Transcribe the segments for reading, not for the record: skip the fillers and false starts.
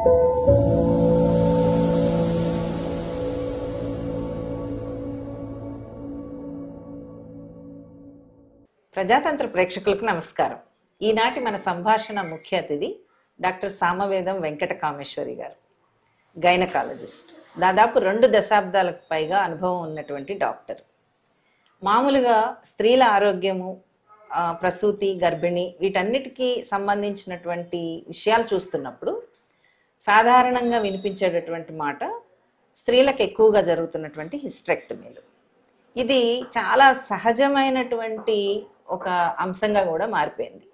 ప్రజాతంత్ర ప్రేక్షకులకు నమస్కారం. ఈనాటి మన సంభాషణ ముఖ్య అతిథి డాక్టర్ సామవేదం వెంకట కామేశ్వరి గారు, గైనకాలజిస్ట్. దాదాపు 2 దశాబ్దాలకు పైగా అనుభవం ఉన్నటువంటి డాక్టర్. మామూలుగా స్త్రీల ఆరోగ్యము, ప్రసూతి, గర్భిణి వీటన్నిటికీ సంబంధించినటువంటి విషయాలు చూస్తున్నప్పుడు సాధారణంగా వినిపించేటటువంటి మాట స్త్రీలకు ఎక్కువగా జరుగుతున్నటువంటి హిస్టరెక్టమీలు. ఇది చాలా సహజమైనటువంటి ఒక అంశంగా కూడా మారిపోయింది.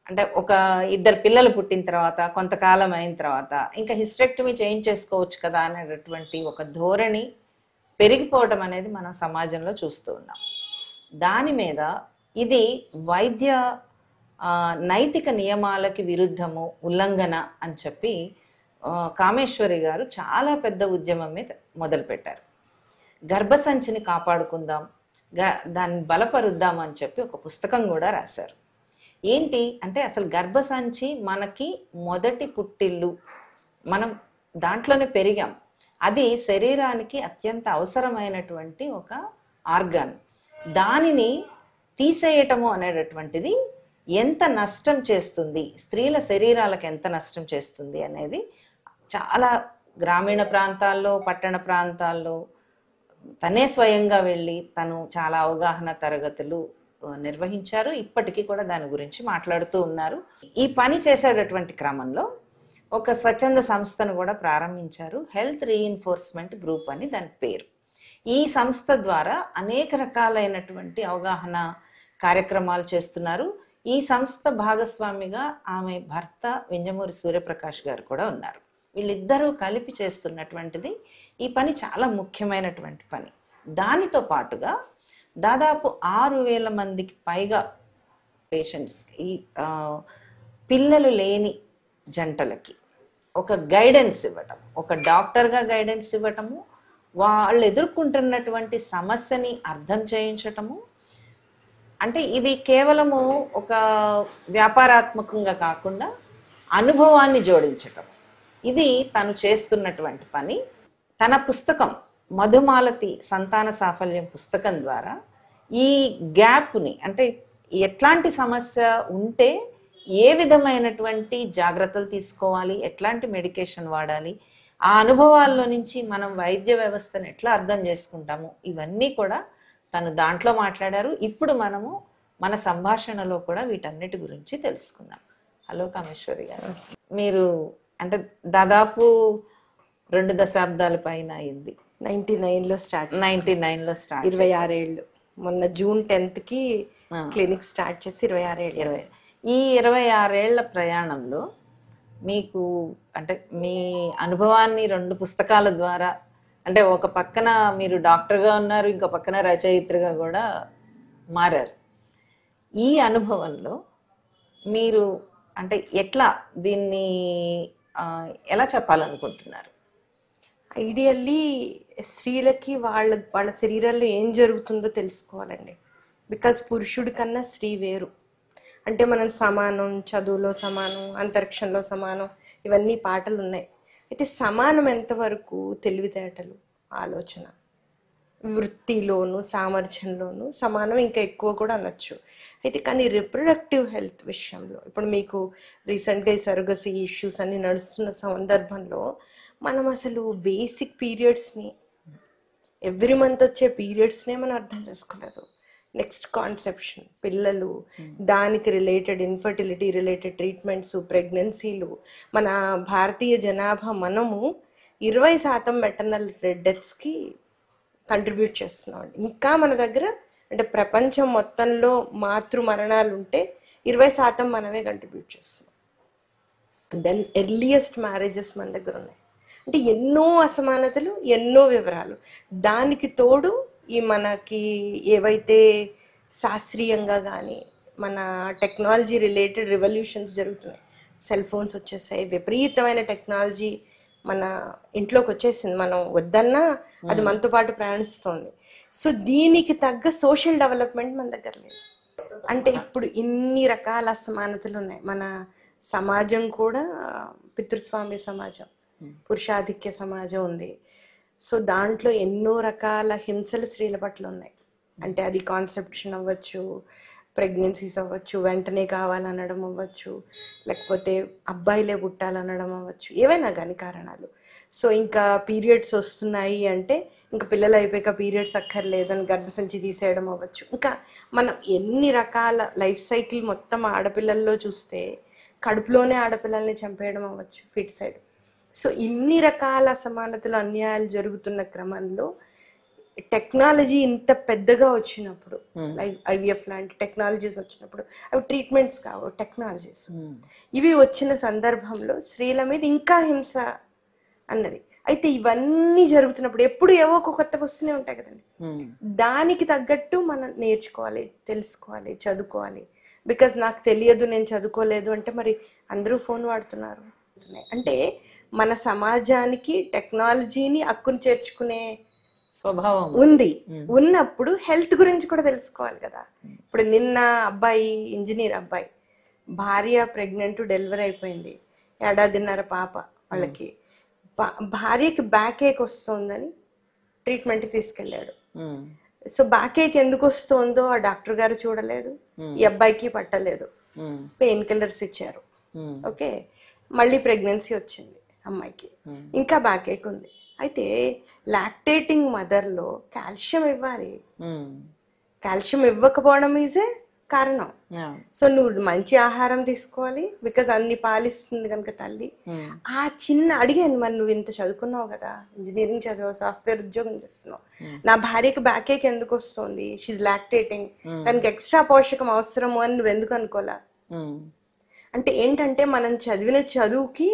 అంటే ఒక 2 పిల్లలు పుట్టిన తర్వాత కొంతకాలం అయిన తర్వాత ఇంకా హిస్టరెక్టమీ చేయించేసుకోవచ్చు కదా అనేటటువంటి ఒక ధోరణి పెరిగిపోవటం అనేది మనం సమాజంలో చూస్తూ ఉన్నాం. దాని మీద ఇది వైద్య నైతిక నియమాలకి విరుద్ధము, ఉల్లంఘన అని చెప్పి కామేశ్వరి గారు చాలా పెద్ద ఉద్యమం మీద మొదలుపెట్టారు. గర్భసంచిని కాపాడుకుందాం, దాన్ని బలపరుద్దాం అని చెప్పి ఒక పుస్తకం కూడా రాశారు. ఏంటి అంటే అసలు గర్భసంచి మనకి మొదటి పుట్టిల్లు, మనం దాంట్లోనే పెరిగాం. అది శరీరానికి అత్యంత అవసరమైనటువంటి ఒక ఆర్గాన్. దానిని తీసేయటము అనేటటువంటిది ఎంత నష్టం చేస్తుంది, స్త్రీల శరీరాలకు ఎంత నష్టం చేస్తుంది అనేది చాలా గ్రామీణ ప్రాంతాల్లో, పట్టణ ప్రాంతాల్లో తనే స్వయంగా వెళ్ళి తను చాలా అవగాహన తరగతులు నిర్వహించారు. ఇప్పటికీ కూడా దాని గురించి మాట్లాడుతూ ఉన్నారు. ఈ పని చేసేటటువంటి క్రమంలో ఒక స్వచ్ఛంద సంస్థను కూడా ప్రారంభించారు. హెల్త్ రీఇన్ఫోర్స్మెంట్ గ్రూప్ అని దాని పేరు. ఈ సంస్థ ద్వారా అనేక రకాలైనటువంటి అవగాహన కార్యక్రమాలు చేస్తున్నారు. ఈ సంస్థ భాగస్వామిగా ఆమె భర్త వింజమూరి సూర్యప్రకాష్ గారు కూడా ఉన్నారు. వీళ్ళిద్దరూ కలిపి చేస్తున్నటువంటిది ఈ పని చాలా ముఖ్యమైనటువంటి పని. దానితో పాటుగా దాదాపు 6,000 మందికి పైగా పేషెంట్స్కి, పిల్లలు లేని జంటలకి ఒక గైడెన్స్ ఇవ్వటం, ఒక డాక్టర్గా గైడెన్స్ ఇవ్వటము, వాళ్ళు ఎదుర్కొంటున్నటువంటి సమస్యని అర్థం చేయించటము. అంటే ఇది కేవలము ఒక వ్యాపారాత్మకంగా కాకుండా అనుభవాన్ని జోడించటం, ఇది తను చేస్తున్నటువంటి పని. తన పుస్తకం మధుమాలతి సంతాన సాఫల్యం పుస్తకం ద్వారా ఈ గ్యాప్ని, అంటే ఎట్లాంటి సమస్య ఉంటే ఏ విధమైనటువంటి జాగ్రత్తలు తీసుకోవాలి, ఎట్లాంటి మెడికేషన్ వాడాలి, ఆ అనుభవాల్లో నుంచి మనం వైద్య వ్యవస్థను ఎట్లా అర్థం చేసుకుంటాము, ఇవన్నీ కూడా తను దాంట్లో మాట్లాడారు. ఇప్పుడు మనము మన సంభాషణలో కూడా వీటన్నిటి గురించి తెలుసుకుందాం. హలో కామేశ్వరి గారు, మీరు అంటే దాదాపు 2 దశాబ్దాల పైన అయింది. 99లో స్టార్ట్ 26 ఏళ్ళు. మొన్న జూన్ 10కి క్లినిక్ స్టార్ట్ చేసి 26 ఏళ్ళు. ఈ 26 ఏళ్ల ప్రయాణంలో మీకు అంటే మీ అనుభవాన్ని 2 పుస్తకాల ద్వారా, అంటే ఒక పక్కన మీరు డాక్టర్గా ఉన్నారు, ఇంకో పక్కన రచయిత్రిగా కూడా మారారు. ఈ అనుభవంలో మీరు అంటే ఎట్లా దీన్ని ఎలా చెప్పాలనుకుంటున్నారు? ఐడియల్లీ స్త్రీలకి వాళ్ళ శరీరాల్లో ఏం జరుగుతుందో తెలుసుకోవాలండి. బికాజ్ పురుషుడి కన్నా స్త్రీ వేరు. అంటే మనం సమానం, చదువులో సమానం, అంతరిక్షంలో సమానం, ఇవన్నీ పాటలు ఉన్నాయి. అయితే సమానం ఎంతవరకు తెలివితేటలు, ఆలోచన, వృత్తిలోను, సామర్థ్యంలోను సమానం, ఇంకా ఎక్కువ కూడా అనొచ్చు. అయితే కానీ రిప్రొడక్టివ్ హెల్త్ విషయంలో ఇప్పుడు మీకు రీసెంట్గా ఈ సర్గసీ ఇష్యూస్ అన్ని నడుస్తున్న సందర్భంలో మనం అసలు బేసిక్ పీరియడ్స్ని, ఎవ్రీ మంత్ వచ్చే పీరియడ్స్నే మనం అర్థం చేసుకోలేదు. నెక్స్ట్ కాన్సెప్షన్, పిల్లలు, దానికి రిలేటెడ్ ఇన్ఫర్టిలిటీ రిలేటెడ్ ట్రీట్మెంట్స్, ప్రెగ్నెన్సీలు. మన భారతీయ జనాభా మనము 20% మెటర్నల్ డెత్స్కి కంట్రిబ్యూట్ చేస్తున్నాం. ఇంకా మన దగ్గర అంటే ప్రపంచం మొత్తంలో మాతృ మరణాలు ఉంటే 20% మనమే కంట్రిబ్యూట్ చేస్తున్నాం. దెన్ ఎర్లియస్ట్ మ్యారేజెస్ మన దగ్గర ఉన్నాయి. అంటే ఎన్నో అసమానతలు, ఎన్నో వివరాలు. దానికి తోడు ఈ మనకి ఏవైతే శాస్త్రీయంగా కానీ మన టెక్నాలజీ రిలేటెడ్ రెవల్యూషన్స్ జరుగుతున్నాయి. సెల్ ఫోన్స్ వచ్చేసాయి, విపరీతమైన టెక్నాలజీ మన ఇంట్లోకి వచ్చేసింది. మనం వద్దన్నా అది మనతో పాటు ప్రయాణిస్తుంది. సో దీనికి తగ్గ సోషల్ డెవలప్మెంట్ మన దగ్గర లేదు. అంటే ఇప్పుడు ఇన్ని రకాల అసమానతలు ఉన్నాయి. మన సమాజం కూడా పితృస్వామ్య సమాజం, పురుషాధిక్య సమాజం ఉంది. సో దాంట్లో ఎన్నో రకాల హింసలు స్త్రీల పట్ల ఉన్నాయి. అంటే అది కాన్సెప్షన్ అవ్వచ్చు, ప్రెగ్నెన్సీస్ అవ్వచ్చు, వెంటనే కావాలనడం అవ్వచ్చు, లేకపోతే అబ్బాయిలే పుట్టాలనడం అవ్వచ్చు, ఏవైనా కానీ కారణాలు. సో ఇంకా పీరియడ్స్ వస్తున్నాయి అంటే ఇంకా పిల్లలు అయిపోయాక పీరియడ్స్ అక్కర్లేదు అని గర్భసంచి తీసేయడం అవ్వచ్చు. ఇంకా మనం ఎన్ని రకాల లైఫ్ సైకిల్ మొత్తం ఆడపిల్లల్లో చూస్తే కడుపులోనే ఆడపిల్లల్ని చంపేయడం అవ్వచ్చు, ఫిట్ సైడ్. సో ఇన్ని రకాల అసమానతలు, అన్యాయాలు జరుగుతున్న క్రమంలో టెక్నాలజీ ఇంత పెద్దగా వచ్చినప్పుడు, ఐవిఎఫ్ లాంటి టెక్నాలజీస్ వచ్చినప్పుడు, అవి ట్రీట్మెంట్స్ కావు, టెక్నాలజీస్. ఇవి వచ్చిన సందర్భంలో స్త్రీల మీద ఇంకా హింస అన్నది. అయితే ఇవన్నీ జరుగుతున్నప్పుడు ఎప్పుడు ఏవో ఒక కొత్త వస్తూనే ఉంటాయి కదండి. దానికి తగ్గట్టు మనం నేర్చుకోవాలి, తెలుసుకోవాలి, చదువుకోవాలి. బికాజ్ నాకు తెలియదు, నేను చదువుకోలేదు అంటే మరి అందరూ ఫోన్ వాడుతున్నారు అంటే మన సమాజానికి టెక్నాలజీని హక్కును చేర్చుకునే స్వభావం ఉంది. ఉన్నప్పుడు హెల్త్ గురించి కూడా తెలుసుకోవాలి కదా. ఇప్పుడు నిన్న అబ్బాయి, ఇంజనీర్ అబ్బాయి, భార్య ప్రెగ్నెంట్, డెలివరీ అయిపోయింది, 1.5 ఏడాది పాప వాళ్ళకి. భార్యకి బ్యాక్ ఏక్ వస్తుందని ట్రీట్మెంట్కి తీసుకెళ్ళాడు. సో బ్యాక్ ఏక్ ఎందుకు వస్తుందో ఆ డాక్టర్ గారు చూడలేదు, ఈ అబ్బాయికి పట్టలేదు, పెయిన్ కిల్లర్స్ ఇచ్చారు. ఓకే, మళ్ళీ ప్రెగ్నెన్సీ వచ్చింది అమ్మాయికి, ఇంకా బ్యాక్ ఏక్ ఉంది. అయితే లాక్టేటింగ్ మదర్లో కాల్షియం ఇవ్వాలి, కాల్షియం ఇవ్వకపోవడం ఈజే కారణం. సో నువ్వు మంచి ఆహారం తీసుకోవాలి, బికాజ్ అన్ని పాలిస్తుంది కనుక తల్లి. ఆ చిన్న అడిగాను, మరి నువ్వు ఇంత చదువుకున్నావు కదా, ఇంజనీరింగ్ చదివావు, సాఫ్ట్వేర్ ఉద్యోగం చేస్తున్నావు, నా భార్యకి బ్యాక్ ఏక్ ఎందుకు వస్తుంది, షీఈ్ లాక్టేటింగ్, తనకి ఎక్స్ట్రా పోషకం అవసరము అని నువ్వు ఎందుకు అనుకోలా? అంటే ఏంటంటే మనం చదివిన చదువుకి,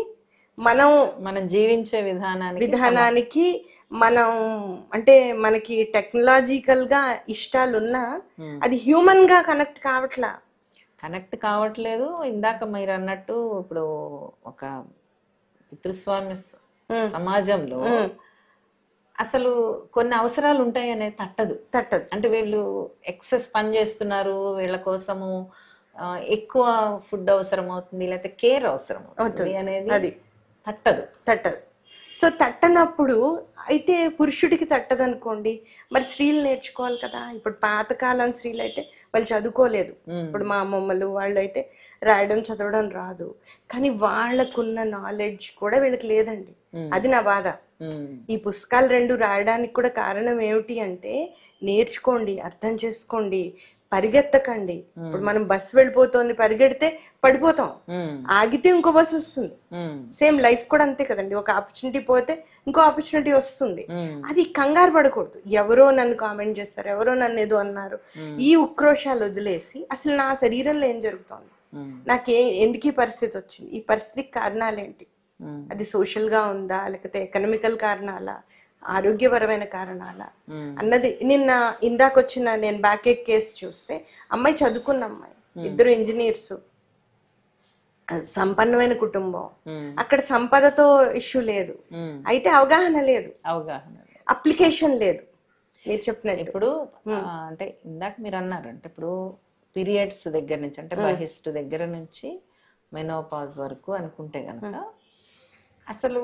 మనం జీవించే విధానానికి మనం అంటే మనకి టెక్నాలజికల్ గా ఇష్టాలు ఉన్నా అది హ్యూమన్ గా కనెక్ట్ కావట్లేదు. ఇందాక మీరు అన్నట్టు ఇప్పుడు ఒక పితృస్వామ్య సమాజంలో అసలు కొన్ని అవసరాలు ఉంటాయి అనేది తట్టదు. అంటే వీళ్ళు ఎక్సెస్ పని చేస్తున్నారు, వీళ్ళ కోసము ఎక్కువ ఫుడ్ అవసరం అవుతుంది, లేకపోతే కేర్ అవసరం అవుతుంది అనేది తట్టదు. సో తట్టనప్పుడు అయితే పురుషుడికి తట్టదు అనుకోండి, మరి స్త్రీలు నేర్చుకోవాలి కదా. ఇప్పుడు పాతకాలం స్త్రీలు అయితే వాళ్ళు చదువుకోలేదు, ఇప్పుడు మా అమ్మమ్మలు వాళ్ళు అయితే రాయడం చదవడం రాదు, కానీ వాళ్ళకున్న నాలెడ్జ్ కూడా వీళ్ళకి లేదండి. అది నా బాధ. ఈ పుస్తకాలు 2 రాయడానికి కూడా కారణం ఏమిటి అంటే, నేర్చుకోండి, అర్థం చేసుకోండి, పరిగెత్తకండి. ఇప్పుడు మనం బస్సు వెళ్ళిపోతుంది, పరిగెడితే పడిపోతాం, ఆగితే ఇంకో బస్సు వస్తుంది. సేమ్ లైఫ్ కూడా అంతే కదండి, ఒక ఆపర్చునిటీ పోతే ఇంకో ఆపర్చునిటీ వస్తుంది. అది కంగారు పడకూడదు. ఎవరో నన్ను కామెంట్ చేస్తారు, ఎవరో నన్ను ఏదో అన్నారు, ఈ ఉక్రోషాలు వదిలేసి అసలు నా శరీరంలో ఏం జరుగుతోంది, ఎందుకు ఈ పరిస్థితి వచ్చింది, ఈ పరిస్థితికి కారణాలేంటి, అది సోషల్ గా ఉందా, లేకపోతే ఎకనామికల్ కారణాలా, ఆరోగ్యపరమైన కారణాల అన్నది. ఇందాక వచ్చిన నేను బ్యాక్ ఏక్ కేసు చూస్తే, అమ్మాయి చదువుకున్న అమ్మాయి, 2 ఇంజనీర్స్, సంపన్నమైన కుటుంబం, అక్కడ సంపదతో ఇష్యూ లేదు, అయితే అవగాహన లేదు, అప్లికేషన్ లేదు. మీరు చెప్పినట్టు ఇప్పుడు అంటే ఇందాక మీరు అన్నారు, అంటే ఇప్పుడు పీరియడ్స్ దగ్గర నుంచి, అంటే బహిష్టు దగ్గర నుంచి మెనోపాజ్ వరకు అనుకుంటే గనక అసలు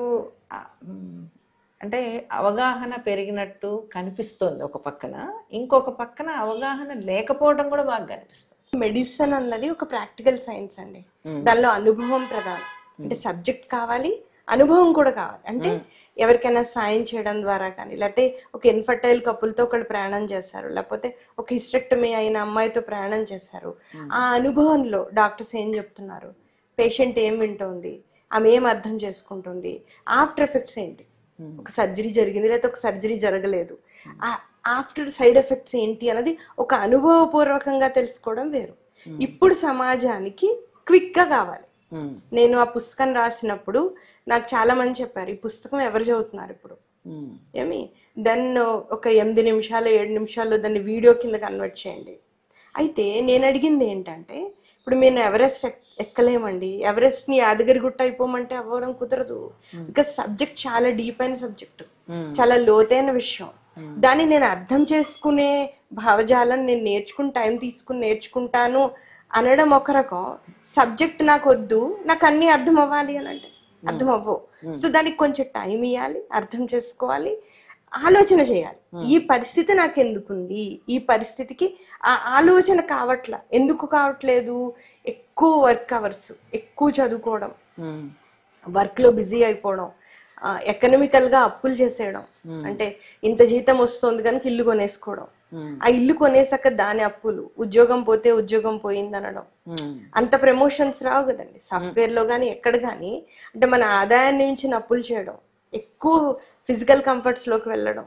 అంటే అవగాహన పెరిగినట్టు కనిపిస్తుంది ఒక పక్కన, ఇంకొక పక్కన అవగాహన లేకపోవడం కూడా బాగా కనిపిస్తుంది. మెడిసిన్ అన్నది ఒక ప్రాక్టికల్ సైన్స్ అండి, దానిలో అనుభవం ప్రధానం. అంటే సబ్జెక్ట్ కావాలి, అనుభవం కూడా కావాలి. అంటే ఎవరికైనా సాయం చేయడం ద్వారా కానీ, లేకపోతే ఒక ఇన్ఫర్టైల్ కపుల్తో ఒకళ్ళు ప్రయాణం చేశారు, లేకపోతే ఒక హిస్టెక్టమీ అయిన అమ్మాయితో ప్రయాణం చేశారు, ఆ అనుభవంలో డాక్టర్స్ ఏం చెప్తున్నారు, పేషెంట్ ఏం వింటోంది, ఆమె ఏం అర్థం చేసుకుంటుంది, ఆఫ్టర్ ఎఫెక్ట్స్ ఏంటి, ఒక సర్జరీ జరిగింది లేకపోతే ఒక సర్జరీ జరగలేదు, ఆఫ్టర్ సైడ్ ఎఫెక్ట్స్ ఏంటి అన్నది ఒక అనుభవపూర్వకంగా తెలుసుకోవడం వేరు. ఇప్పుడు సమాజానికి క్విక్ గా కావాలి. నేను ఆ పుస్తకం రాసినప్పుడు నాకు చాలా మంది చెప్పారు, ఈ పుస్తకం ఎవరు చదువుతున్నారు ఇప్పుడు, దాన్ని ఒక 8 నిమిషాలు 7 నిమిషాల్లో దాన్ని వీడియో కింద కన్వర్ట్ చేయండి. అయితే నేను అడిగింది ఏంటంటే, ఇప్పుడు మేము ఎవరెస్ట్ ఎక్కలేమండి, ఎవరెస్ట్ ని యాదగిరి గుట్ట అయిపోమంటే అవ్వడం కుదరదు. బికాస్ సబ్జెక్ట్ చాలా డీప్ అయిన సబ్జెక్ట్, చాలా లోతైన విషయం. దాన్ని నేను అర్థం చేసుకునే భావజాలం నేను టైం తీసుకుని నేర్చుకుంటాను అనడం ఒక రకం, సబ్జెక్ట్ నాకు వద్దు, నాకు అన్ని అర్థం అవ్వాలి అని అంటే అర్థం అవ్వవు. సో దానికి కొంచెం టైం ఇవ్వాలి, అర్థం చేసుకోవాలి, ఆలోచన చేయాలి. ఈ పరిస్థితి నాకు ఎందుకుంది, ఈ పరిస్థితికి ఆ ఆలోచన ఎందుకు కావట్లేదు? ఎక్కువ వర్క్ అవర్స్, ఎక్కువ చదువుకోవడం, వర్క్ లో బిజీ అయిపోవడం, ఎకనామికల్ గా అప్పులు చేసేయడం. అంటే ఇంత జీతం వస్తుంది కనుక ఇల్లు కొనేసుకోవడం, ఆ ఇల్లు కొనేసాక దాని అప్పులు, ఉద్యోగం పోతే ఉద్యోగం పోయింది అనడం. అంత ప్రమోషన్స్ రావు కదండి సాఫ్ట్వేర్ లో గానీ ఎక్కడ గానీ. అంటే మన ఆదాయాన్ని మించిన అప్పులు చేయడం, ఎక్కువ ఫిజికల్ కంఫర్ట్స్ లోకి వెళ్ళడం,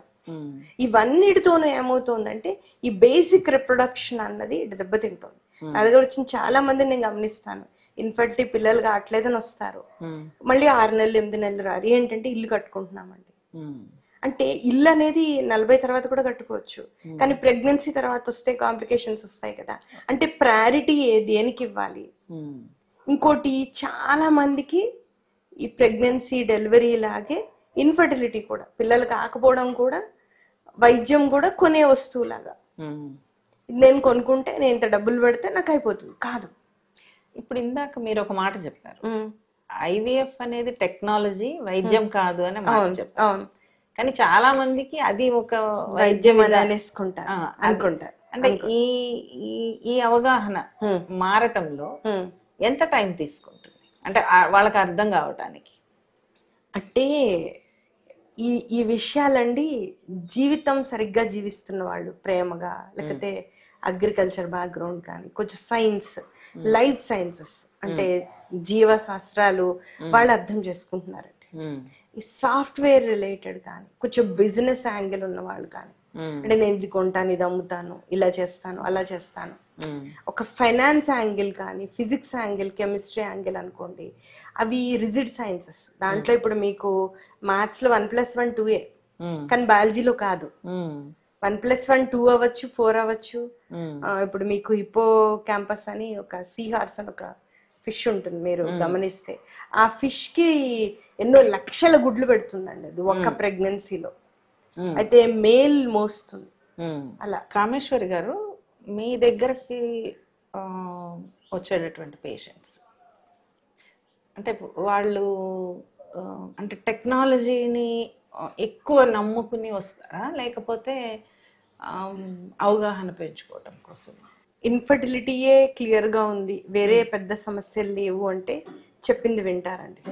ఇవన్నిటితోనూ ఏమవుతుందంటే ఈ బేసిక్ రిప్రొడక్షన్ అన్నది దెబ్బతింటుంది. నా దగ్గర వచ్చిన చాలా మంది నేను గమనిస్తాను, ఇన్ఫర్టిలిటీ, పిల్లలు కావట్లేదని వస్తారు, మళ్ళీ 6 నెలలు 8 నెలలు రారు. ఏంటంటే ఇల్లు కట్టుకుంటున్నామండి. అంటే ఇల్లు అనేది 40 తర్వాత కూడా కట్టుకోవచ్చు, కానీ ప్రెగ్నెన్సీ తర్వాత వస్తే కాంప్లికేషన్స్ వస్తాయి కదా. అంటే ప్రయారిటీ దేనికి ఇవ్వాలి? ఇంకోటి, చాలా మందికి ఈ ప్రెగ్నెన్సీ, డెలివరీ లాగే ఇన్ఫర్టిలిటీ కూడా, పిల్లలు కాకపోవడం కూడా, వైద్యం కూడా కొనే వస్తువులాగా. నేను కొనుక్కుంటే, నేను ఇంత డబ్బులు పెడితే నాకు అయిపోతుంది కాదు. ఇప్పుడు ఇందాక మీరు ఒక మాట చెప్పారు, ఐవీఎఫ్ అనేది టెక్నాలజీ, వైద్యం కాదు అని మాట చెప్పారు. కానీ చాలా మందికి అది ఒక వైద్యం అనుకుంటారు. అంటే ఈ అవగాహన మారటంలో ఎంత టైం తీసుకుంటుంది అంటే వాళ్ళకి అర్థం కావటానికి? అంటే ఈ విషయాలండి జీవితం సరిగ్గా జీవిస్తున్న వాళ్ళు, ప్రేమగా, లేకపోతే అగ్రికల్చర్ బ్యాక్గ్రౌండ్ కానీ, కొంచెం సైన్స్, లైఫ్ సైన్సెస్ అంటే జీవశాస్త్రాలు వాళ్ళు అర్థం చేసుకుంటున్నారండి. ఈ సాఫ్ట్వేర్ రిలేటెడ్ కానీ, కొంచెం బిజినెస్ యాంగిల్ ఉన్న వాళ్ళు కానీ, అంటే నేను ఇది కొంటాను, ఇది అమ్ముతాను, ఇలా చేస్తాను, అలా చేస్తాను, ఒక ఫైనాన్స్ యాంగిల్ కానీ, ఫిజిక్స్ యాంగిల్, కెమిస్ట్రీ యాంగిల్ అనుకోండి, అవి రిజిడ్ సైన్సెస్. దాంట్లో ఇప్పుడు మీకు మ్యాథ్స్ లో 1+1 2 కానీ బయాలజీలో కాదు. 1+1 2 అవ్వచ్చు, 4 అవ్వచ్చు. ఇప్పుడు మీకు హిప్పో క్యాంపస్ అని ఒక సీ హార్స్ అని ఒక ఫిష్ ఉంటుంది, మీరు గమనిస్తే ఆ ఫిష్ కి ఎన్నో లక్షల గుడ్లు పెడుతుందండి అది ఒక్క ప్రెగ్నెన్సీలో. అయితే మేల్ మోస్తుంది. అలా. కామేశ్వరి గారు, మీ దగ్గరకి వచ్చేటటువంటి పేషెంట్స్ అంటే వాళ్ళు అంటే టెక్నాలజీని ఎక్కువ నమ్ముకుని వస్తారా, లేకపోతే అవగాహన పెంచుకోవటం కోసం? ఇన్ఫర్టిలిటీయే క్లియర్ గా ఉంది, వేరే పెద్ద సమస్యలు లేవు అంటే చెప్పింది వింటారండి.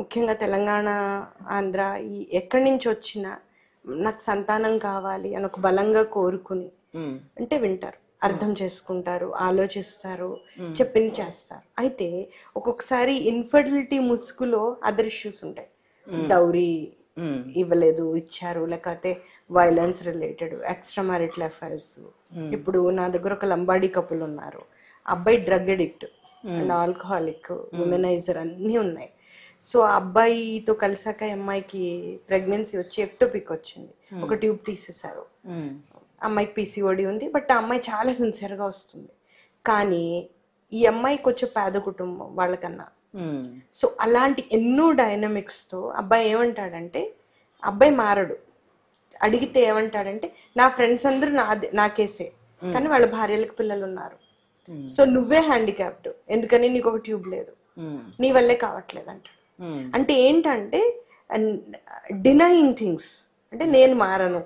ముఖ్యంగా తెలంగాణ, ఆంధ్ర, ఈ ఎక్కడి నుంచి వచ్చినా నాకు సంతానం కావాలి అని ఒక బలంగా కోరుకుని అంటే వింటారు, అర్థం చేసుకుంటారు, ఆలోచిస్తారు, చెప్పింది చేస్తారు. అయితే ఒక్కొక్కసారి ఇన్ఫర్టిలిటీ ముసుగులో అదర్ ఇష్యూస్ ఉంటాయి. డౌరీ ఇవ్వలేదు, ఇచ్చారు, లేకపోతే violence related, extra marital affairs. ఇప్పుడు నా దగ్గర ఒక లంబాడీ కపుల్ ఉన్నారు, అబ్బాయి drug addict and alcoholic, womaniser అన్నీ ఉన్నాయి. సో అబ్బాయితో కలిసాక అమ్మాయికి ప్రెగ్నెన్సీ వచ్చి ఎక్టోపిక్ వచ్చింది, ఒక ట్యూబ్ తీసేశారు. అమ్మాయికి పీసీఓడి ఉంది, బట్ ఆ అమ్మాయి చాలా సిన్సియర్గా వస్తుంది. కానీ ఈ అమ్మాయికి వచ్చే పేద కుటుంబం వాళ్ళకన్నా. సో అలాంటి ఎన్నో డైనమిక్స్ తో అబ్బాయి ఏమంటాడంటే, అబ్బాయి మారడు, అడిగితే ఏమంటాడంటే, నా ఫ్రెండ్స్ అందరూ నా కేసే, కానీ వాళ్ళ భార్యలకు పిల్లలు ఉన్నారు, సో నువ్వే హ్యాండిక్యాప్డ్, ఎందుకని నీకు ఒక ట్యూబ్ లేదు, నీ వల్లే కావట్లేదు అంటాడు. అంటే ఏంటంటే డినయింగ్ థింగ్స్, అంటే నేను మారను,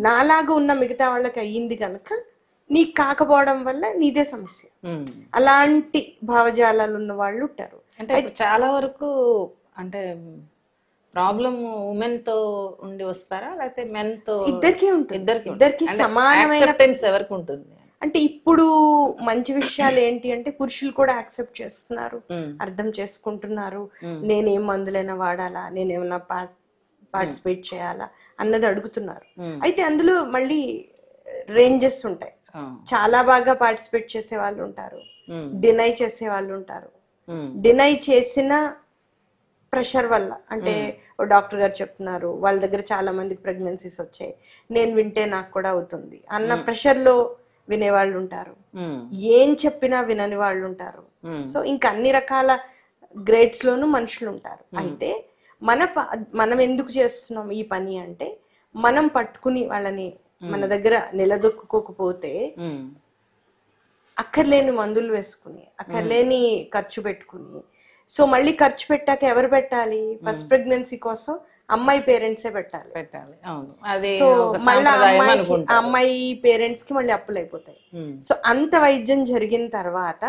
నాలాగా ఉన్న మిగతా వాళ్ళకి అయ్యింది కనుక నీకు కాకపోవడం వల్ల నీదే సమస్య, అలాంటి భావజాలాలు ఉన్న వాళ్ళు ఉంటారు. అంటే చాలా వరకు అంటే ప్రాబ్లం ఉమెన్ తో ఉండి వస్తారా, లేకపోతే మెన్ తో? ఇద్దరికి ఉంటుంది, ఇద్దరికి సమానమైన ఎవరికి ఉంటుంది. అంటే ఇప్పుడు మంచి విషయాలు ఏంటి అంటే పురుషులు కూడా యాక్సెప్ట్ చేస్తున్నారు, అర్థం చేసుకుంటున్నారు, నేనేం మందులైనా వాడాలా, నేనేమన్నా పార్టిసిపేట్ చేయాలా అన్నది అడుగుతున్నారు. అయితే అందులో మళ్ళీ రేంజెస్ ఉంటాయి. చాలా బాగా పార్టిసిపేట్ చేసే వాళ్ళు ఉంటారు, డినై చేసే వాళ్ళు ఉంటారు. డినై చేసిన ప్రెషర్ వల్ల, అంటే డాక్టర్ గారు చెప్తున్నారు వాళ్ళ దగ్గర చాలా మందికి ప్రెగ్నెన్సీస్ వచ్చాయి, నేను వింటే నాకు కూడా అవుతుంది అన్న ప్రెషర్ లో వినేవాళ్ళు ఉంటారు, ఏం చెప్పినా వినని వాళ్ళు ఉంటారు. సో ఇంకా అన్ని రకాల గ్రేడ్స్ లోనూ మనుషులు ఉంటారు. అయితే మనం ఎందుకు చేస్తున్నాం ఈ పని అంటే, మనం పట్టుకుని వాళ్ళని మన దగ్గర నిలదొక్కుకోకపోతే అక్కర్లేని మందులు వేసుకుని అక్కర్లేని ఖర్చు పెట్టుకుని, సో మళ్ళీ ఖర్చు పెట్టాక ఎవరు పెట్టాలి? ఫస్ట్ ప్రెగ్నెన్సీ కోసం అమ్మాయి పేరెంట్సే పెట్టాలి. అవును, అది సో ఒక మళ్ళీ సాంప్రదాయం అనుకుంటారు. అమ్మాయి పేరెంట్స్ కి మళ్ళీ అప్పులు అయిపోతాయి. సో అంత వైద్యం జరిగిన తర్వాత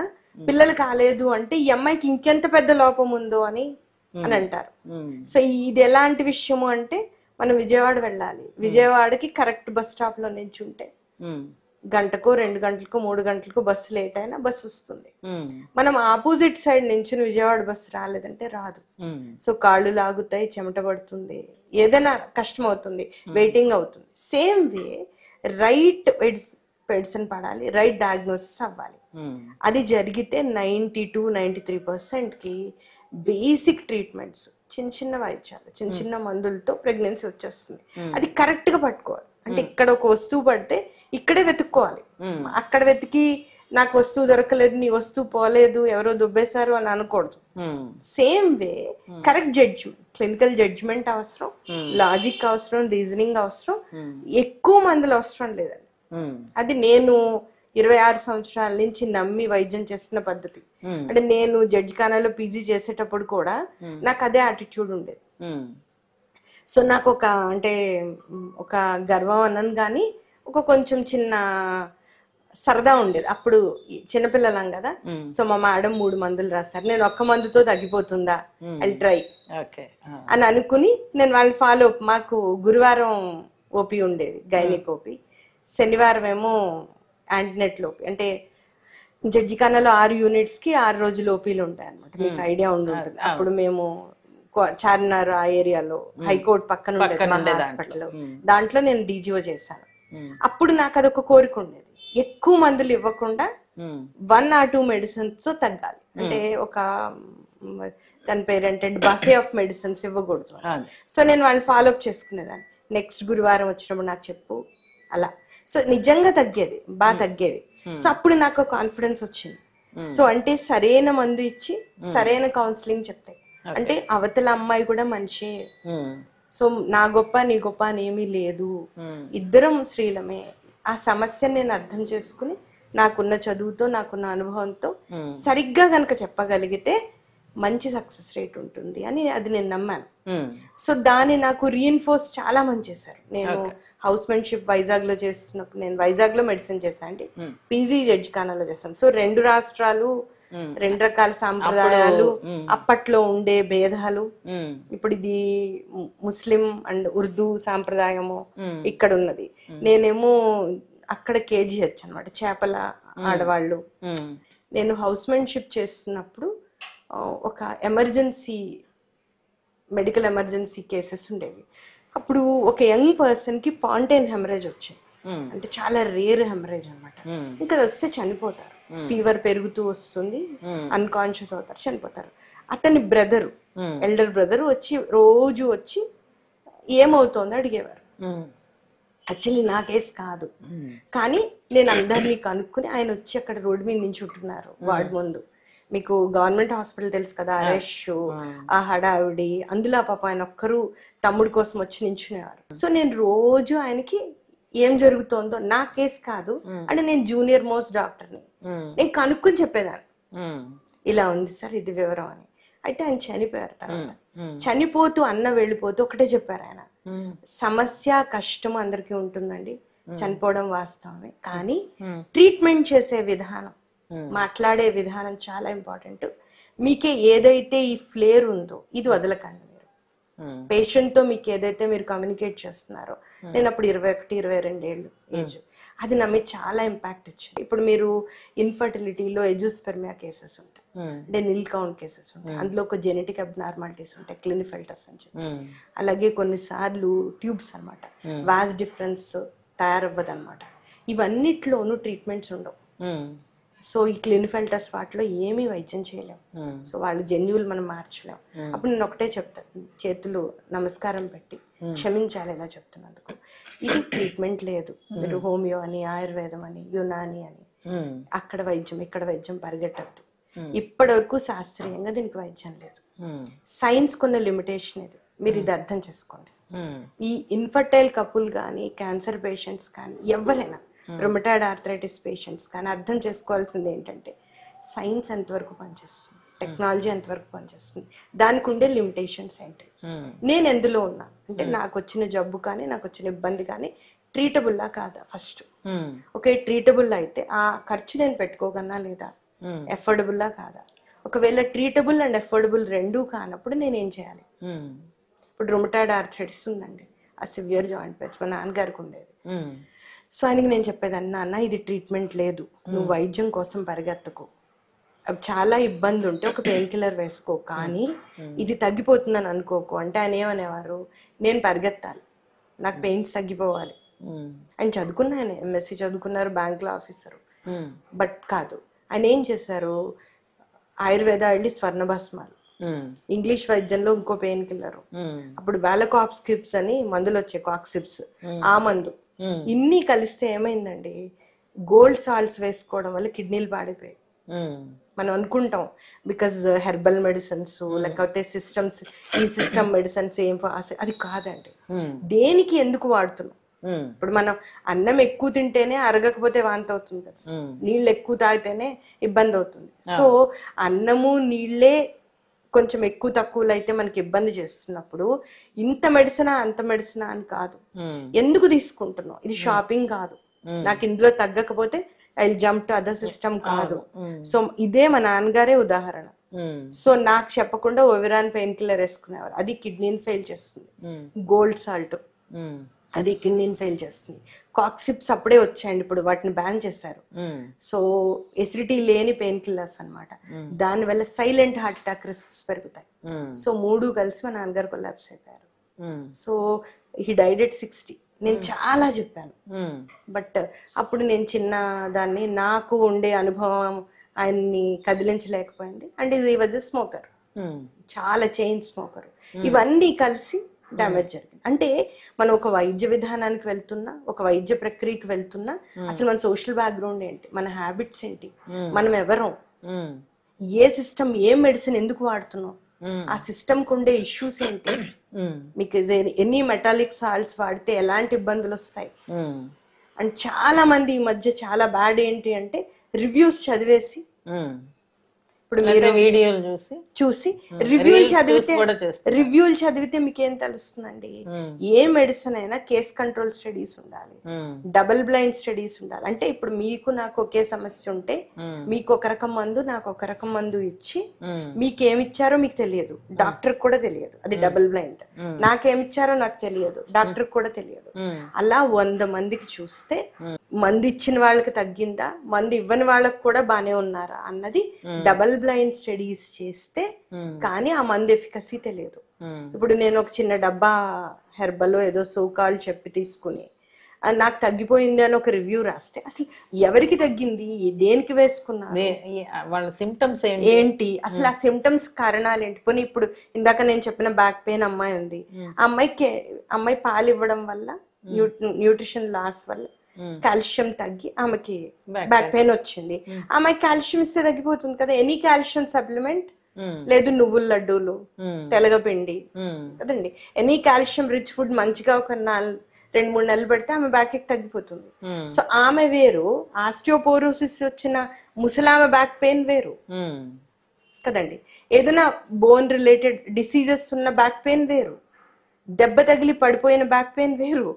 పిల్లలు కాలేదు అంటే ఈ అమ్మాయికి ఇంకెంత పెద్ద లోపం ఉందో అని అంటారు. సో ఇది ఎలాంటి విషయము అంటే, మనం విజయవాడ వెళ్ళాలి, విజయవాడకి కరెక్ట్ బస్ స్టాప్ లో నించుంటే గంటకో 2 గంటలకో 3 గంటలకో బస్సు లేట్ అయినా బస్సు వస్తుంది. మనం ఆపోజిట్ సైడ్ నుంచి విజయవాడ బస్సు రాలేదంటే రాదు. సో కాళ్ళు లాగుతాయి, చెమట పడుతుంది, ఏదైనా కష్టం అవుతుంది, వెయిటింగ్ అవుతుంది. సేమ్ వే రైట్ మెడిసిన్ పడాలి, రైట్ డయాగ్నోసిస్ అవ్వాలి. అది జరిగితే 92-93% కి బేసిక్ ట్రీట్మెంట్స్, చిన్న చిన్న వైద్యాలు, చిన్న చిన్న మందులతో ప్రెగ్నెన్సీ వచ్చేస్తుంది. అది కరెక్ట్ గా పట్టుకోవాలి. అంటే ఇక్కడ ఒక వస్తువు పడితే ఇక్కడే వెతుక్కోవాలి. అక్కడ వెతికి నాకు వస్తువు దొరకలేదు, నీ వస్తువు పోలేదు, ఎవరో దుబ్బేశారు అని అనకూడదు. Same way correct judgement, clinical judgement అవసరం, లాజిక్ అవసరం, రీజనింగ్ అవసరం, ఎక్కువ మందులు అవసరం లేదండి. అది నేను 26 సంవత్సరాల నుంచి నమ్మి వైద్యం చేస్తున్న పద్ధతి. అంటే నేను జడ్జి ఖానాలో పీజీ చేసేటప్పుడు కూడా నాకు అదే యాటిట్యూడ్ ఉండేది. సో నాకు ఒక గర్వం అన్నాను కానీ ఒక కొంచెం చిన్న సరదా ఉండేది. అప్పుడు చిన్నపిల్లలం కదా. సో మా మేడం 3 మందులు రాశారు, నేను ఒక్క మందుతో తగ్గిపోతుందా, ఐ ట్రై అని అనుకుని నేను వాళ్ళని ఫాలో అప్. మాకు గురువారం ఓపీ ఉండేది, గైనిక్ ఓపీ, శనివారం ఏమో యాంటీనెట్ ఓపీ. అంటే జడ్జి ఖానాలో 6 యూనిట్స్ కి 6 రోజులు ఓపీలు ఉంటాయి అనమాట. మీకు ఐడియా ఉంటుంది. అప్పుడు మేము చార్మినార్ ఆ ఏరియాలో హైకోర్టు పక్కన ఉండేది హాస్పిటల్, దాంట్లో నేను డీజీఓ చేశాను. అప్పుడు నాకు అదొక కోరిక ఉండేది, ఎక్కువ మందులు ఇవ్వకుండా 1 or 2 మెడిసిన్స్ తో తగ్గాలి. అంటే ఒక దాని పేరేంటే బఫే ఆఫ్ మెడిసిన్స్ ఇవ్వకూడదు. సో నేను వాళ్ళని ఫాలో అప్ చేసుకునేదాన్ని. నెక్స్ట్ గురువారం వచ్చినప్పుడు నాకు చెప్పు అలా. సో నిజంగా తగ్గేది, బాగా తగ్గేది. సో అప్పుడు నాకు కాన్ఫిడెన్స్ వచ్చింది. సో అంటే సరైన మందు ఇచ్చి సరైన కౌన్సిలింగ్ చెప్తాయి. అంటే అవతల అమ్మాయి కూడా మనిషే. సో నా గొప్ప నీ గొప్ప అని ఏమీ లేదు, ఇద్దరం స్త్రీలమే. ఆ సమస్యను నేను అర్థం చేసుకుని నాకున్న చదువుతో నాకున్న అనుభవంతో సరిగ్గా గనక చెప్పగలిగితే మంచి సక్సెస్ రేట్ ఉంటుంది అని అది నేను నమ్మాను. సో దాన్ని నాకు రీఇన్ఫోర్స్ చాలా మంది చేశారు. నేను హౌస్మెన్షిప్ వైజాగ్ లో చేస్తున్నప్పుడు, నేను వైజాగ్ లో మెడిసిన్ చేశాను అండి, పీజీ జడ్జి ఖానాలో చేశాను. సో 2 రాష్ట్రాలు, 2 రకాల సాంప్రదాయాలు, అప్పట్లో ఉండే భేదాలు. ఇప్పుడు ఇది ముస్లిం అండ్ ఉర్దూ సాంప్రదాయము ఇక్కడ ఉన్నది, నేనేమో అక్కడ కేజీహెచ్ అనమాట, చేపల ఆడవాళ్ళు. నేను హౌస్మెన్షిప్ చేస్తున్నప్పుడు ఒక ఎమర్జెన్సీ, మెడికల్ ఎమర్జెన్సీ కేసెస్ ఉండేవి. అప్పుడు ఒక యంగ్ పర్సన్ కి పాంటైన్ హెమరేజ్ వచ్చింది. అంటే చాలా రేర్ హెమరేజ్ అనమాట. ఇంకా అది వస్తే చనిపోతారు, ఫీవర్ పెరుగుతూ వస్తుంది, అన్కాన్షియస్ అవుతారు, చనిపోతారు. అతని బ్రదరు, ఎల్డర్ బ్రదర్ వచ్చి రోజు వచ్చి ఏమవుతోందో అడిగేవారు. యాక్చువల్లీ నా కేసు కాదు, కానీ నేను అందరినీ కనుక్కుని ఆయన వచ్చి అక్కడ రోడ్డు మీద నించుంటున్నారు వార్డ్ ముందు. మీకు గవర్నమెంట్ హాస్పిటల్ తెలుసు కదా, రష్, ఆ హడావిడి, అందులో పాప ఆయన ఒక్కరు తమ్ముడి కోసం వచ్చి నించునేవారు. సో నేను రోజు ఆయనకి ఏం జరుగుతోందో, నా కేసు కాదు అంటే నేను జూనియర్ మోస్ట్ డాక్టర్ని, నేను కనుక్కొని చెప్పేదాన్ని, ఇలా ఉంది సార్ ఇది వివరం అని. అయితే ఆయన చనిపోయారు. తర్వాత చనిపోతూ వెళ్ళిపోతూ ఒకటే చెప్పారు ఆయన, సమస్య కష్టం అందరికీ ఉంటుందండి, చనిపోవడం వాస్తవమే, కానీ ట్రీట్మెంట్ చేసే విధానం, మాట్లాడే విధానం చాలా ఇంపార్టెంట్. మీకే ఏదైతే ఈ ఫ్లేర్ ఉందో ఇది వదలకండి. మీరు పేషెంట్ తో మీకు ఏదైతే మీరు కమ్యూనికేట్ చేస్తున్నారో, నేను అప్పుడు 21-22 ఏళ్ళు ఏజ్, అది నా మీద చాలా ఇంపాక్ట్ ఇచ్చింది. ఇప్పుడు మీరు ఇన్ఫర్టిలిటీలో ఎజూస్పెర్మియా కేసెస్ ఉంటాయి, అంటే నిల్ కౌంట్ కేసెస్ ఉంటాయి, అందులో ఒక జెనెటిక్ అబ్నార్మాలిటీస్ ఉంటాయి, క్లినిఫెల్టర్స్ అని చెప్పి. అలాగే కొన్నిసార్లు ట్యూబ్స్ అనమాట, వాస్ డిఫరెన్స్ తయారవ్వదు అనమాట. ఇవన్నిట్లోనూ ట్రీట్మెంట్స్ ఉండవు. సో ఈ క్లినిఫెల్టర్స్ వాటిలో ఏమీ వైద్యం చేయలేము. సో వాళ్ళు జన్యువులు మనం మార్చలేము. అప్పుడు నేను ఒకటే చెప్తాను, చేతులు నమస్కారం పెట్టి క్షమించాలి ఇలా చెప్తున్నందుకు. ఇది ట్రీట్మెంట్ లేదు, మీరు హోమియో అని, ఆయుర్వేదం అని, యునాని అని, అక్కడ వైద్యం ఇక్కడ వైద్యం పరిగెట్టద్దు. ఇప్పటి వరకు శాస్త్రీయంగా దీనికి వైద్యం లేదు. సైన్స్ కొన్న లిమిటేషన్ ఇది, మీరు ఇది అర్థం చేసుకోండి. ఈ ఇన్ఫర్టైల్ కపుల్ కానీ, క్యాన్సర్ పేషెంట్స్ కానీ, ఎవరైనా రొమటాయిడ్ ఆర్థరైటిస్ పేషెంట్స్ కానీ అర్థం చేసుకోవాల్సింది ఏంటంటే సైన్స్ ఎంతవరకు పనిచేస్తుంది, టెక్నాలజీ ఎంతవరకు పనిచేస్తుంది, దానికి ఉండే లిమిటేషన్స్ ఏంటి, నేను ఎందులో ఉన్నా అంటే నాకు వచ్చిన జబ్బు కానీ నాకు వచ్చిన ఇబ్బంది కానీ ట్రీటబుల్లా కాదా ఫస్ట్. ఓకే, ట్రీటబుల్ అయితే ఆ ఖర్చు నేను పెట్టుకోగలనా లేదా, ఎఫోర్డబుల్లా కాదా. ఒకవేళ ట్రీటబుల్ అండ్ ఎఫోర్డబుల్ రెండూ కానప్పుడు నేనేం చేయాలి. ఇప్పుడు రొమటాయిడ్ ఆర్థరైటిస్ ఉందండి, ఆ సివియర్ జాయింట్ పెయిన్స్ మా నాన్నగారికి ఉండేది. సో ఆయనకి నేను చెప్పేదాన్ని, నాన్న ఇది ట్రీట్మెంట్ లేదు, నువ్వు వైద్యం కోసం పరిగెత్తకు, చాలా ఇబ్బంది ఉంటే ఒక పెయిన్ కిల్లర్ వేసుకో, కానీ ఇది తగ్గిపోతుందని అనుకోకు. అంటే ఆయన ఏమనేవారు, నేను పరిగెత్తాలి, నాకు పెయిన్స్ తగ్గిపోవాలి. ఆయన చదువుకున్న, ఆయన ఎంఎస్సి చదువుకున్నారు, బ్యాంకులో ఆఫీసరు, బట్ కాదు. ఆయన ఏం చేశారు, ఆయుర్వేద వెళ్ళి స్వర్ణభస్మాలు, ఇంగ్లీష్ వైద్యంలో ఇంకో పెయిన్ కిల్లర్, అప్పుడు వాలకాక్సిప్స్ అని మందులు వచ్చాయి, కాక్సిప్స్, ఆ మందు, ఇన్ని కలిస్తే ఏమైందండి, గోల్డ్ సాల్ట్స్ వేసుకోవడం వల్ల కిడ్నీలు పాడిపోయాయి. మనం అనుకుంటాం బికాజ్ హెర్బల్ మెడిసిన్స్ లేకపోతే సిస్టమ్స్, ఈ సిస్టమ్ మెడిసిన్స్ ఏం అది కాదండి. దేనికి ఎందుకు వాడుతున్నాం. ఇప్పుడు మనం అన్నం ఎక్కువ తింటేనే అరగకపోతే వాంతి అవుతుంది కదా, నీళ్ళు ఎక్కువ తాగితేనే ఇబ్బంది అవుతుంది. సో అన్నము నీళ్ళే కొంచెం ఎక్కువ తక్కువలో అయితే మనకి ఇబ్బంది చేస్తున్నప్పుడు ఇంత మెడిసినా అంత మెడిసినా అని కాదు, ఎందుకు తీసుకుంటున్నాం. ఇది షాపింగ్ కాదు, నాకు ఇందులో తగ్గకపోతే I jump to other system కాదు. సో ఇదే మా నాన్నగారే ఉదాహరణ. సో నాకు చెప్పకుండా ఓవిరాన్ పెయిన్ కిల్లర్ వేసుకునేవారు, అది కిడ్నీని ఫెయిల్ చేస్తుంది. గోల్డ్ సాల్ట్ అది కిడ్నీని ఫెయిల్ చేస్తుంది. కాక్సిప్స్ అప్పుడే వచ్చాయండి, ఇప్పుడు వాటిని బ్యాన్ చేశారు. సో ఎసిడిటీ లేని పెయిన్ కిల్లర్స్ అనమాట, దానివల్ల సైలెంట్ హార్ట్ అటాక్ రిస్క్స్ పెరుగుతాయి. సో మూడు కలిసి మా నాన్నగారు కొలాప్స్ అయిపోయారు. So he died at 60. నేను చాలా చెప్పాను, బట్ అప్పుడు నేను చిన్న దాన్ని, నాకు ఉండే అనుభవం ఆయన్ని కదిలించలేకపోయింది. అండ్ ఇది వాజ్ ఎ స్మోకర్, చాలా చైన్ స్మోకర్. ఇవన్నీ కలిసి డ్యామేజ్ జరిగింది. అంటే మనం ఒక వైద్య విధానానికి వెళ్తున్నా, ఒక వైద్య ప్రక్రియకి వెళ్తున్నా, అసలు మన సోషల్ బ్యాక్గ్రౌండ్ ఏంటి, మన హ్యాబిట్స్ ఏంటి, మనం ఎవరం, ఏ సిస్టమ్, ఏ మెడిసిన్ ఎందుకు వాడుతున్నాం, ఆ సిస్టమ్ కు ఉండే ఇష్యూస్ ఏంటి, మీకు ఎన్ని మెటాలిక్ సాల్ట్స్ వాడితే ఎలాంటి ఇబ్బందులు వస్తాయి. అండ్ చాలా మంది ఈ మధ్య చాలా బ్యాడ్ ఏంటి అంటే రివ్యూస్ చదివేసి, ఇప్పుడు మీరు వీడియోలు చూసి రివ్యూలు చదివితే మీకేం తెలుస్తుందండి. ఏ మెడిసిన్ అయినా కేస్ కంట్రోల్ స్టడీస్ ఉండాలి, డబుల్ బ్లైండ్ స్టడీస్ ఉండాలి. అంటే ఇప్పుడు మీకు నాకు ఒకే సమస్య ఉంటే మీకు ఒక రకం మందు నాకు ఒక రకం మందు ఇచ్చి మీకేమిచ్చారో మీకు తెలియదు, డాక్టర్ కూడా తెలియదు, అది డబుల్ బ్లైండ్. నాకేమిచ్చారో నాకు తెలియదు, డాక్టర్ కూడా తెలియదు. అలా 100 మందికి చూస్తే మందు ఇచ్చిన వాళ్ళకి తగ్గిందా, మందు ఇవ్వని వాళ్ళకి కూడా బానే ఉన్నారా అన్నది డబుల్ బ్లైండ్ స్టడీస్ చేస్తే కానీ ఆ మందు ఎఫికసీ తెలియదు. ఇప్పుడు నేను ఒక చిన్న డబ్బా హెర్బల్ ఏదో సోకాల్ చెప్పి తీసుకుని నాకు తగ్గిపోయింది అని ఒక రివ్యూ రాస్తే అసలు ఎవరికి తగ్గింది, దేనికి వేసుకున్నారు, వాళ్ళ సిమ్టమ్స్ ఏంటి, అసలు ఆ సిమ్టమ్స్ కారణాలు ఏంటి. పోనీ ఇప్పుడు ఇందాక నేను చెప్పిన బ్యాక్ పెయిన్ అమ్మాయి ఉంది, ఆ అమ్మాయి పాలు ఇవ్వడం వల్ల న్యూట్రిషన్ లాస్ వల్ల కాల్షియం తగ్గి ఆమెకి బ్యాక్ పెయిన్ వచ్చింది. ఆమెకి కాల్షియం ఇస్తే తగ్గిపోతుంది కదా, ఎనీ కాల్షియం సప్లిమెంట్ లేదు, నువ్వుల లడ్డూలు, తెలగపిండి కదండి, ఎనీ కాల్షియం రిచ్ ఫుడ్ మంచిగా ఒక 2-3 నెలలు పెడితే ఆమె బ్యాక్ ఎక్ తగ్గిపోతుంది. సో ఆమె వేరు, ఆస్టియోపోరోసిస్ వచ్చిన ముసలామె బ్యాక్ పెయిన్ వేరు కదండి, ఏదైనా బోన్ రిలేటెడ్ డిసీజెస్ ఉన్న బ్యాక్ పెయిన్ వేరు, దెబ్బ తగిలి పడిపోయిన బ్యాక్ పెయిన్ వేరు.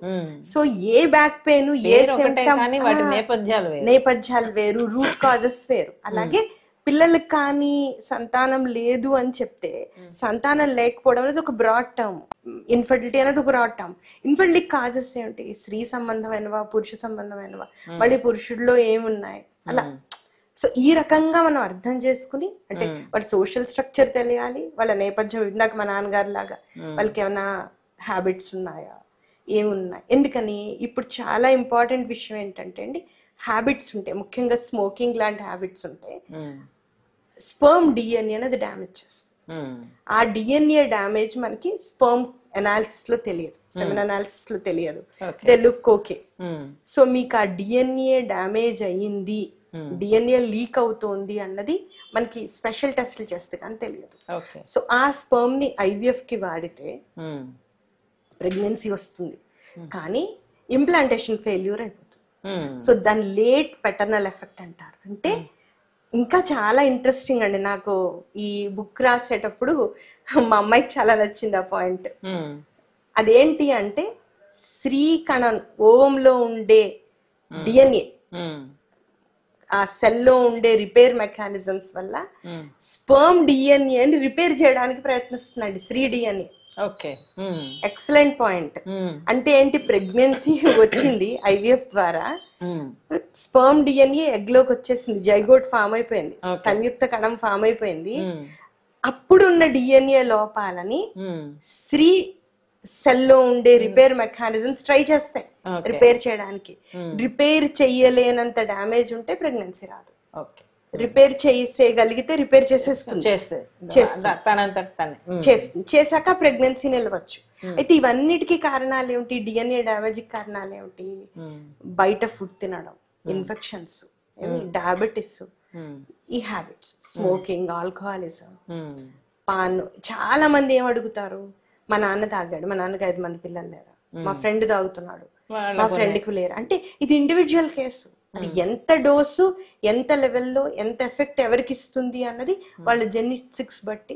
సో ఏ బ్యాక్ పెయిన్, ఏ నేపథ్యాలు వేరు, రూట్ కాజెస్ వేరు. అలాగే పిల్లలకు కానీ సంతానం లేదు అని చెప్తే సంతానం లేకపోవడం అనేది ఒక బ్రాడ్ టర్మ్, ఇన్ఫర్టిలిటీ అనేది ఒక బ్రాడ్ టర్మ్. ఇన్ఫర్టిలిటీ కాజెస్ ఏమిటి, స్త్రీ సంబంధమైనవా పురుష సంబంధమైనవా, మళ్ళీ పురుషుడిలో ఏమున్నాయి, అలా. సో ఈ రకంగా మనం అర్థం చేసుకుని, అంటే వాళ్ళ సోషల్ స్ట్రక్చర్ తెలియాలి, వాళ్ళ నేపథ్యం, ఇందాక మా నాన్నగారు లాగా వాళ్ళకి ఏమైనా హ్యాబిట్స్ ఉన్నాయా, ఏమున్నాయి. ఎందుకని ఇప్పుడు చాలా ఇంపార్టెంట్ విషయం ఏంటంటే అండి, హ్యాబిట్స్ ఉంటాయి, ముఖ్యంగా స్మోకింగ్ లాంటి హ్యాబిట్స్ ఉంటాయి, స్పర్మ్ డిఎన్ఏ అనేది డ్యామేజ్ చేస్తుంది. ఆ డిఎన్ఏ డ్యామేజ్ మనకి స్పర్మ్ అనాలిసిస్ లో తెలియదు, సెమెన్ అనాలిసిస్ లో తెలియదు, దే లుక్ ఓకే. సో మీకు ఆ డిఎన్ఏ డ్యామేజ్ అయ్యింది, డిఎన్ఏ లీక్ అవుతోంది అన్నది మనకి స్పెషల్ టెస్ట్లు చేస్తే కానీ తెలియదు. సో ఆ స్పర్మ్ ని IVF కి వాడితే ప్రెగ్నెన్సీ వస్తుంది, కానీ ఇంప్లాంటేషన్ ఫెయిల్యూర్ అయిపోతుంది. సో దాన్ని లేట్ పెటర్నల్ ఎఫెక్ట్ అంటారు. అంటే ఇంకా చాలా ఇంట్రెస్టింగ్ అండి. నాకు ఈ బుక్ రాసేటప్పుడు మా అమ్మాయికి చాలా నచ్చింది ఆ పాయింట్. అదేంటి అంటే స్త్రీ కణం ఓంలో ఉండే డిఎన్ఏ, ఆ సెల్లో ఉండే రిపేర్ మెకానిజమ్స్ వల్ల స్పర్మ్ డిఎన్ఏని రిపేర్ చేయడానికి ప్రయత్నిస్తుందండి స్త్రీ డిఎన్ఏ. Okay, excellent point. అంటే ఏంటి, ప్రెగ్నెన్సీ వచ్చింది ఐవీఎఫ్ ద్వారా, స్పర్మ్ డిఎన్ఏ ఎగ్ లోకి వచ్చేసింది, జైగోట్ ఫామ్ అయిపోయింది, సంయుక్త కణం ఫామ్ అయిపోయింది. అప్పుడున్న డిఎన్ఏ లోపాలని స్త్రీ సెల్లో ఉండే రిపేర్ మెకానిజమ్స్ ట్రై చేస్తాయి రిపేర్ చేయడానికి. రిపేర్ చెయ్యలేనంత డ్యామేజ్ ఉంటే ప్రెగ్నెన్సీ రాదు. రిపేర్ చేసేయగలిగితే రిపేర్ చేసేస్తుంది, చేశాక ప్రెగ్నెన్సీ నిలవచ్చు. అయితే ఇవన్నిటికీ కారణాలు ఏమిటి, డిఎన్ఏ డ్యామేజ్ కారణాలు ఏమిటి, బయట ఫుడ్ తినడం, ఇన్ఫెక్షన్స్, డయాబెటిస్, ఈ హ్యాబిట్స్, స్మోకింగ్, ఆల్కహాలిజం, పాన్. చాలా మంది ఏం అడుగుతారు, మా నాన్న తాగాడు, మా నాన్నకి 5 మంది పిల్లలు లేరా, మా ఫ్రెండ్ తాగుతున్నాడు, మా ఫ్రెండ్కి లేరు. అంటే ఇది ఇండివిజువల్ కేసు. అది ఎంత డోసు, ఎంత లెవెల్లో, ఎంత ఎఫెక్ట్ ఎవరికి ఇస్తుంది అన్నది వాళ్ళ జెనెటిక్స్ బట్టి,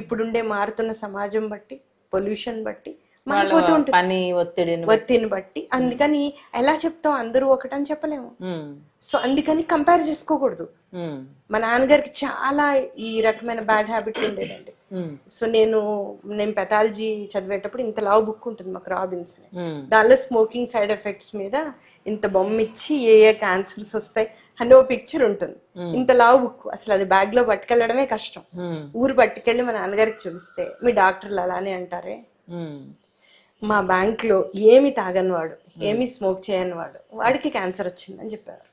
ఇప్పుడుండే మారుతున్న సమాజం బట్టి, పొల్యూషన్ బట్టి మారిపోతూ ఉంటుంది, ఒత్తిడిని బట్టి. అందుకని ఎలా చెప్తాం, అందరూ ఒకటని చెప్పలేము. సో అందుకని కంపేర్ చేసుకోకూడదు. మా నాన్నగారికి చాలా ఈ రకమైన బ్యాడ్ హ్యాబిట్ ఉండేదండి. సో నేను పెథాలజీ చదివేటప్పుడు ఇంత లావు బుక్ ఉంటుంది మాకు, రాబిన్స్ అని. దానిలో స్మోకింగ్ సైడ్ ఎఫెక్ట్స్ మీద ఇంత బొమ్మ ఇచ్చి ఏ క్యాన్సర్స్ వస్తాయి అని ఓ పిక్చర్ ఉంటుంది. ఇంత లావు బుక్, అసలు అది బ్యాగ్ లో పట్టుకెళ్ళడమే కష్టం. ఊరు పట్టుకెళ్ళి మా నాన్నగారికి చూపిస్తే, మీ డాక్టర్లు అలానే అంటారే, మా బ్యాంక్ లో ఏమి తాగని వాడు, ఏమి స్మోక్ చేయని వాడు, వాడికి క్యాన్సర్ వచ్చిందని చెప్పారు.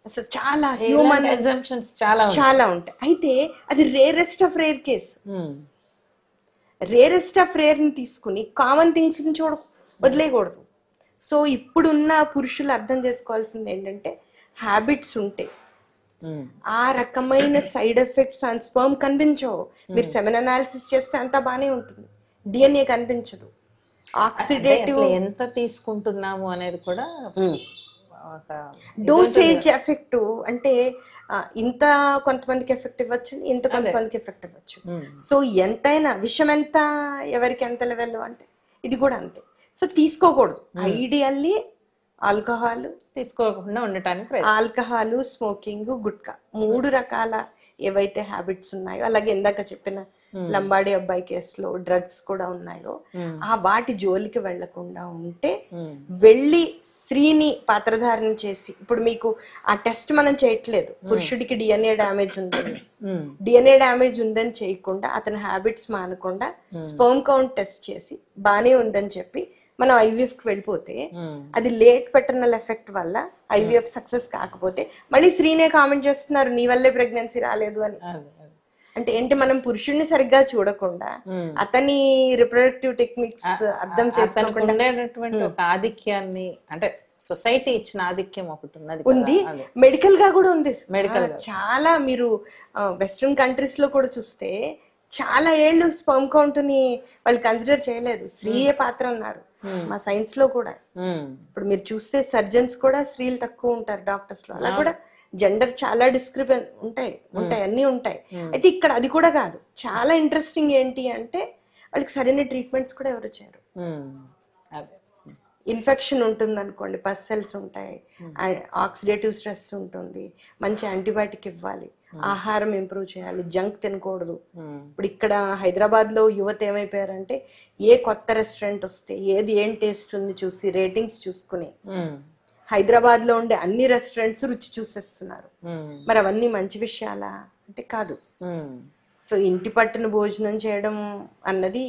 అసలు చాలా హ్యూమన్ అజంప్షన్స్ చాలా ఉంటాయి. అయితే అది rarest of rare case. Rarest of rare ని తీసుకుని కామన్ థింగ్స్ ని వదిలేయకూడదు. సో ఇప్పుడున్న పురుషులు అర్థం చేసుకోవాల్సింది ఏంటంటే, హ్యాబిట్స్ ఉంటే ఆ రకమైన సైడ్ ఎఫెక్ట్స్ ఆన్ స్పర్మ్ కనిపించవు. మీరు సెమెన్ అనాలిసిస్ చేస్తే అంతా బానే ఉంటుంది, డిఎన్ఏ కనిపించదు. ఆక్సిడేటివ్ ఎంత తీసుకుంటున్నాము అనేది కూడా, డోసేజ్ ఎఫెక్ట్ అంటే ఇంత కొంతమందికి ఎఫెక్ట్ ఇవ్వచ్చు, ఇంత కొంతమందికి ఎఫెక్ట్ ఇవ్వచ్చు. సో ఎంతైనా విషయం ఎంత ఎవరికి ఎంత లెవెల్ అంటే ఇది కూడా అంతే. సో తీసుకోకూడదు. ఐడియల్లీ ఆల్కహాల్ తీసుకోకుండా ఉండటానికి, ఆల్కహాల్, స్మోకింగ్, గుట్కా, 3 రకాల ఏవైతే హ్యాబిట్స్ ఉన్నాయో, అలాగే ఇందాక చెప్పిన లంబాడి అబ్బాయి కేసులో డ్రగ్స్ కూడా ఉన్నాయో, ఆ వాటి జోలికి వెళ్లకుండా ఉంటే, వెళ్ళి స్త్రీని పాత్రధారణ చేసి, ఇప్పుడు మీకు ఆ టెస్ట్ మనం చేయట్లేదు, పురుషుడికి డిఎన్ఏ డ్యామేజ్ ఉందని, డిఎన్ఏ డ్యామేజ్ ఉందని చేయకుండా, అతని హ్యాబిట్స్ మానకుండా స్పర్మ్ కౌంట్ టెస్ట్ చేసి బానే ఉందని చెప్పి మనం ఐవీఎఫ్ కి వెళ్ళిపోతే, అది లేట్ పెటర్నల్ ఎఫెక్ట్ వల్ల ఐవీఎఫ్ సక్సెస్ కాకపోతే మళ్ళీ స్త్రీనే కామెంట్ చేస్తున్నారు, నీ వల్లే ప్రెగ్నెన్సీ రాలేదు అని. అంటే ఏంటి, మనం పురుషుడిని సరిగ్గా చూడకుండా అతని రిప్రొడక్టివ్ టెక్నిక్స్ అర్థం చేసుకోకుండా ఒక ఆధిక్యాన్ని, అంటే సొసైటీ ఇచ్చిన ఆధిక్యం ఒకటి ఉంది, మెడికల్ గా కూడా ఉంది. చాలా మీరు వెస్ట్రన్ కంట్రీస్ లో కూడా చూస్తే చాలా ఏళ్ళు స్పర్మ్ కౌంట్ ని వాళ్ళు కన్సిడర్ చేయలేదు, స్త్రీయే పాత్ర అన్నారు. మా సైన్స్ లో కూడా ఇప్పుడు మీరు చూస్తే సర్జన్స్ కూడా స్త్రీలు తక్కువ ఉంటారు డాక్టర్స్ లో. అలా కూడా జెండర్ చాలా డిస్క్రిపెన్ ఉంటాయి అన్ని ఉంటాయి. అయితే ఇక్కడ అది కూడా కాదు. చాలా ఇంట్రెస్టింగ్ ఏంటి అంటే, వాళ్ళకి సరైన ట్రీట్మెంట్స్ కూడా ఎవరు చేయరు. ఇన్ఫెక్షన్ ఉంటుంది అనుకోండి, పస్ సెల్స్ ఉంటాయి, ఆక్సిడేటివ్ స్ట్రెస్ ఉంటుంది, మంచి యాంటీబయాటిక్ ఇవ్వాలి, ఆహారం ఇంప్రూవ్ చేయాలి, జంక్ తినకూడదు. ఇప్పుడు ఇక్కడ హైదరాబాద్ లో యువత ఏమైపోయారంటే, ఏ కొత్త రెస్టారెంట్ వస్తే ఏది ఏం టేస్ట్ ఉంది చూసి రేటింగ్స్ చూసుకుని హైదరాబాద్ లో ఉండే అన్ని రెస్టారెంట్స్ రుచి చూసేస్తున్నారు. మరి అవన్నీ మంచి విషయాలా అంటే కాదు. సో ఇంటి పట్టున భోజనం చేయడం అన్నది,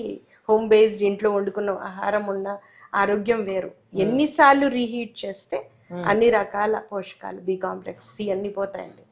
హోమ్ బేస్డ్ ఇంట్లో వండుకున్న ఆహారం ఉన్న ఆరోగ్యం వేరు. ఎన్నిసార్లు రీహీట్ చేస్తే అన్ని రకాల పోషకాలు, బి కాంప్లెక్స్, సి అన్ని పోతాయండి.